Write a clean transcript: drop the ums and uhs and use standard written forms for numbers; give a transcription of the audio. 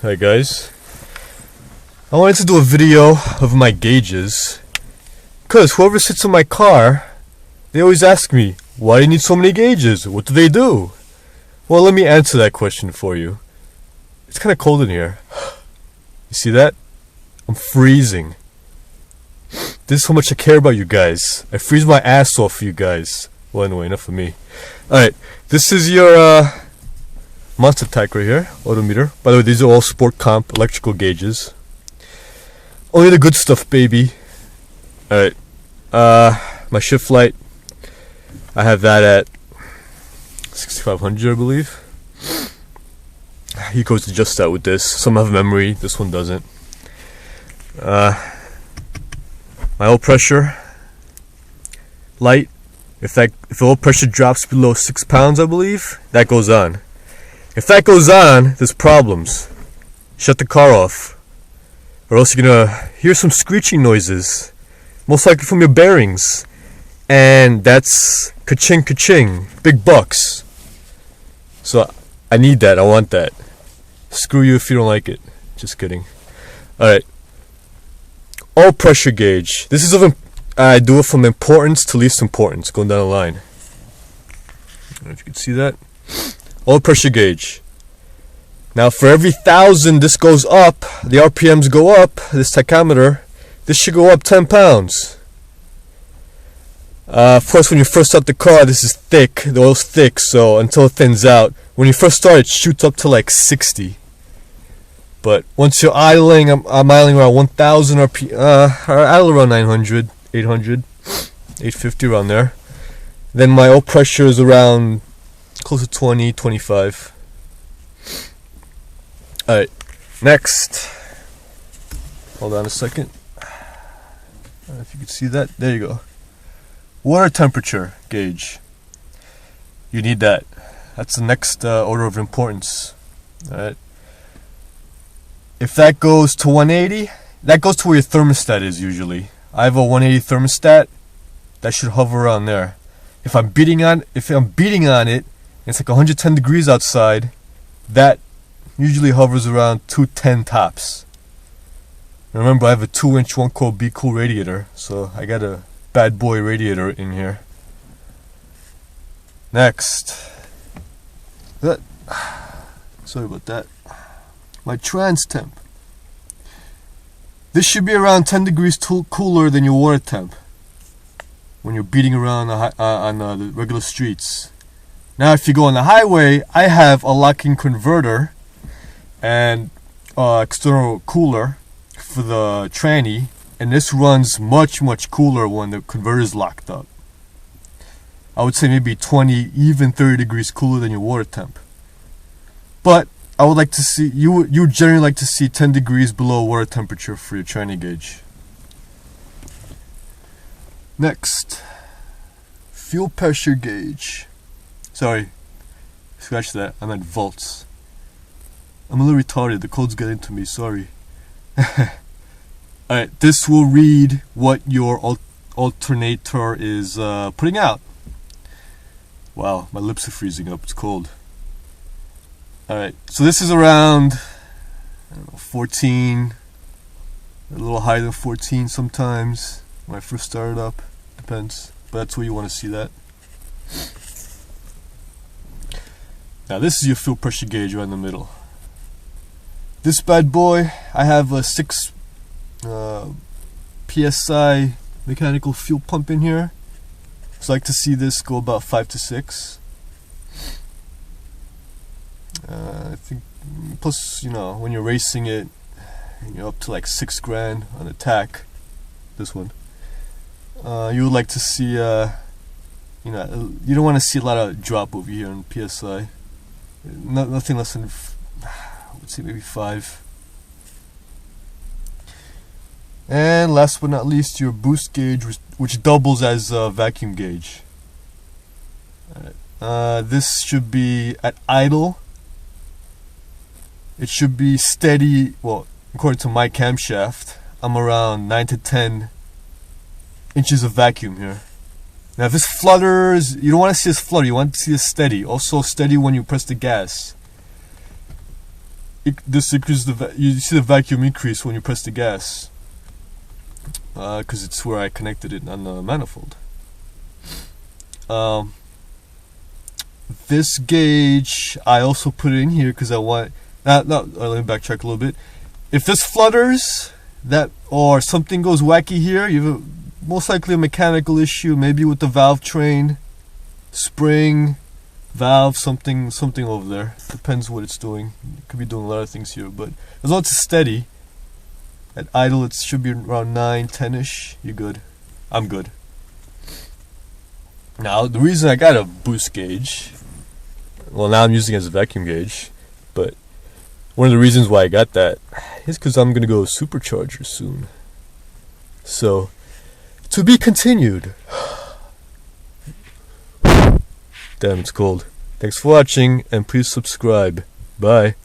Hi guys, I wanted to do a video of my gauges because whoever sits in my car, they always ask me, why do you need so many gauges? What do they do? Well, let me answer that question for you. It's kind of cold in here. You see that? I'm freezing. This is how much I care about you guys. I freeze my ass off for you guys. Well, anyway, enough of me. Alright, this is your monster tank right here, Autometer. By the way, these are all sport comp electrical gauges. Only the good stuff, baby. Alright, my shift light, I have that at 6500, I believe. You could adjust that with this. Some have memory, this one doesn't. My oil pressure light, if the oil pressure drops below 6 pounds, I believe, that goes on. If that goes on, there's problems. Shut the car off, or else you're gonna hear some screeching noises, most likely from your bearings, and that's ka-ching ka-ching, big bucks. So I need that, I want that. Screw you if you don't like it. Just kidding. Alright. Oil pressure gauge. This is I do it from importance to least importance, going down the line. I don't know if you can see that. Oil pressure gauge. Now for every 1,000 this goes up, the RPMs go up, this tachometer, this should go up 10 pounds. Of course, when you first start the car, this is thick, the oil's thick, so until it thins out. When you first start, it shoots up to like 60. But once you're idling, I'm idling around 1,000 RPM, I idle around 900, 800, 850, around there. Then my oil pressure is around close to 20, 25. Alright, next. Hold on a second. I don't know if you can see that. There you go. Water temperature gauge. You need that. That's the next order of importance. Alright. If that goes to 180, that goes to where your thermostat is usually. I have a 180 thermostat. That should hover around there. If I'm beating on it, it's like 110 degrees outside, that usually hovers around 210 tops. And remember, I have a 2-inch 1-coil Be Cool radiator, so I got a bad boy radiator in here. Next. Sorry about that. My trans temp. This should be around 10 degrees cooler than your water temp when you're beating around on the regular streets. Now if you go on the highway, I have a lock-in converter and external cooler for the tranny, and this runs much cooler when the converter is locked up. I would say maybe 20, even 30 degrees cooler than your water temp. But I would like to see, you generally like to see 10 degrees below water temperature for your tranny gauge. Next, fuel pressure gauge. Sorry, scratch that, I meant volts. I'm a little retarded, the code's getting to me, sorry. Alright, this will read what your alternator is putting out. Wow, my lips are freezing up, it's cold. Alright, so this is around, I don't know, 14, a little higher than 14 sometimes, when I first started up, depends, but that's where you want to see that. Now this is your fuel pressure gauge right in the middle. This bad boy, I have a 6 PSI mechanical fuel pump in here. So I like to see this go about 5 to 6. I think, plus, you know, when you're racing it, you're up to like 6 grand on attack. This one. You would like to see, you know, you don't want to see a lot of drop over here in PSI. Nothing less than, I would say maybe 5. And last but not least, your boost gauge, which doubles as a vacuum gauge. This should be at idle. It should be steady. Well, according to my camshaft, I'm around 9 to 10 inches of vacuum here. Now if this flutters, you don't want to see this flutter, you want to see this steady. Also steady when you press the gas. this increases you see the vacuum increase when you press the gas, because it's where I connected it on the manifold. This gauge I also put it in here because I want. Let me backtrack a little bit. If this flutters, or something goes wacky here, you have most likely a mechanical issue, maybe with the valve train, spring, valve, something over there. Depends what it's doing. It could be doing a lot of things here, but as long as it's steady, at idle it should be around 9, 10-ish. You're good. I'm good. Now, the reason I got a boost gauge, well, now I'm using it as a vacuum gauge, but one of the reasons why I got that is because I'm going to go supercharger soon. So, to be continued. Damn, it's cold. Thanks for watching, and please subscribe. Bye.